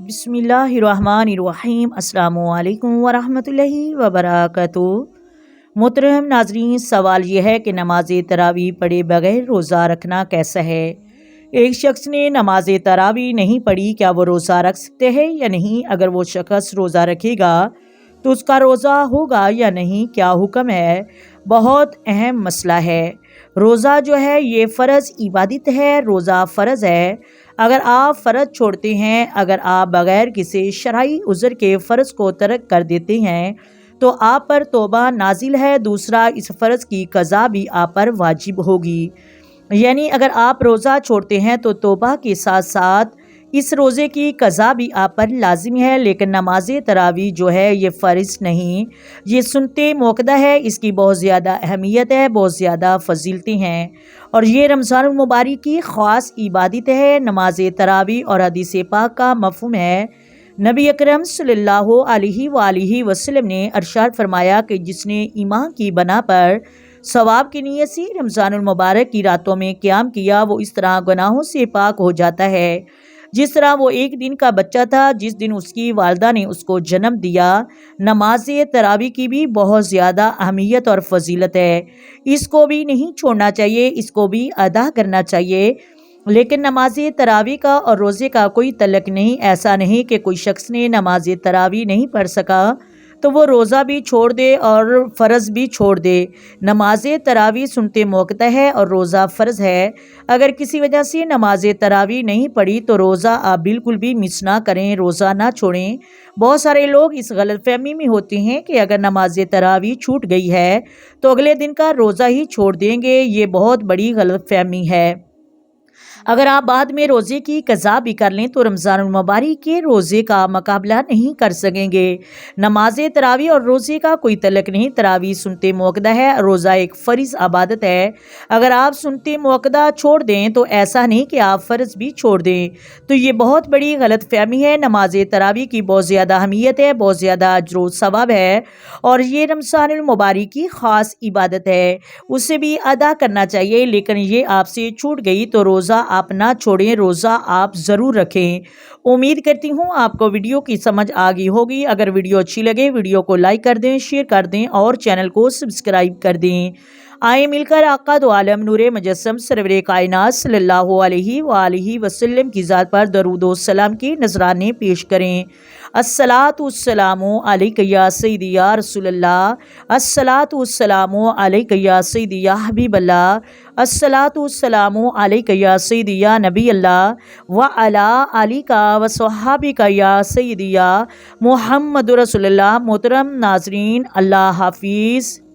بسم اللہ الرحمن الرحیم۔ السلام علیکم ورحمۃ اللہ وبرکاتہ۔ محترم ناظرین، سوال یہ ہے کہ نماز تراویح پڑھے بغیر روزہ رکھنا کیسا ہے؟ ایک شخص نے نماز تراویح نہیں پڑھی، کیا وہ روزہ رکھ سکتے ہیں یا نہیں؟ اگر وہ شخص روزہ رکھے گا تو اس کا روزہ ہوگا یا نہیں؟ کیا حکم ہے؟ بہت اہم مسئلہ ہے۔ روزہ جو ہے یہ فرض عبادت ہے، روزہ فرض ہے۔ اگر آپ فرض چھوڑتے ہیں، اگر آپ بغیر کسی شرعی عذر کے فرض کو ترک کر دیتے ہیں تو آپ پر توبہ نازل ہے۔ دوسرا، اس فرض کی قضا بھی آپ پر واجب ہوگی، یعنی اگر آپ روزہ چھوڑتے ہیں تو توبہ کے ساتھ ساتھ اس روزے کی قضا بھی آپ پر لازم ہے۔ لیکن نماز تراویح جو ہے یہ فرض نہیں، یہ سنت موقدہ ہے، اس کی بہت زیادہ اہمیت ہے، بہت زیادہ فضیلتیں ہیں، اور یہ رمضان المبارک کی خاص عبادت ہے۔ نماز تراویح اور حدیث پاک کا مفہوم ہے۔ نبی اکرم صلی اللہ علیہ وآلہ وسلم نے ارشاد فرمایا کہ جس نے ایمان کی بنا پر ثواب کی نیت سے رمضان المبارک کی راتوں میں قیام کیا، وہ اس طرح گناہوں سے پاک ہو جاتا ہے جس طرح وہ ایک دن کا بچہ تھا جس دن اس کی والدہ نے اس کو جنم دیا۔ نماز تراویح کی بھی بہت زیادہ اہمیت اور فضیلت ہے، اس کو بھی نہیں چھوڑنا چاہیے، اس کو بھی ادا کرنا چاہیے۔ لیکن نماز تراویح کا اور روزے کا کوئی تعلق نہیں۔ ایسا نہیں کہ کوئی شخص نے نماز تراویح نہیں پڑھ سکا تو وہ روزہ بھی چھوڑ دے اور فرض بھی چھوڑ دے۔ نماز تراویح سنت موقدہ ہے اور روزہ فرض ہے۔ اگر کسی وجہ سے نماز تراویح نہیں پڑھی تو روزہ آپ بالکل بھی مس نہ کریں، روزہ نہ چھوڑیں۔ بہت سارے لوگ اس غلط فہمی میں ہوتے ہیں کہ اگر نماز تراویح چھوٹ گئی ہے تو اگلے دن کا روزہ ہی چھوڑ دیں گے، یہ بہت بڑی غلط فہمی ہے۔ اگر آپ بعد میں روزے کی قضا بھی کر لیں تو رمضان المبارک کے روزے کا مقابلہ نہیں کر سکیں گے۔ نماز تراویح اور روزے کا کوئی تعلق نہیں۔ تراویح سنت موقدہ ہے، روزہ ایک فرض عبادت ہے۔ اگر آپ سنت موقدہ چھوڑ دیں تو ایسا نہیں کہ آپ فرض بھی چھوڑ دیں، تو یہ بہت بڑی غلط فہمی ہے۔ نماز تراویح کی بہت زیادہ اہمیت ہے، بہت زیادہ اجر و ثواب ہے، اور یہ رمضان المبارک کی خاص عبادت ہے، اسے بھی ادا کرنا چاہیے۔ لیکن یہ آپ سے چھوٹ گئی تو روزہ آپ نہ چھوڑیں، روزہ آپ ضرور رکھیں۔ امید کرتی ہوں آپ کو ویڈیو کی سمجھ آ گئی ہوگی۔ اگر ویڈیو اچھی لگے ویڈیو کو لائک کر دیں، شیئر کر دیں اور چینل کو سبسکرائب کر دیں۔ آئیں مل کر آقا دو عالم نور مجسم سرور کائنات صلی اللہ علیہ وآلہ وسلم کی ذات پر درود و سلام کی نذرانے پیش کریں۔ الصلاۃ والسلام علیک یا سیدی یا رسول اللہ، الصلاۃ والسلام علیک یا سیدی یا حبیب اللہ، الصلاۃ والسلام علیک یا سیدی یا نبی اللہ وعلی آلک وصحابک یا سیدی یا محمد رسول اللہ۔ محترم ناظرین، اللہ حافظ۔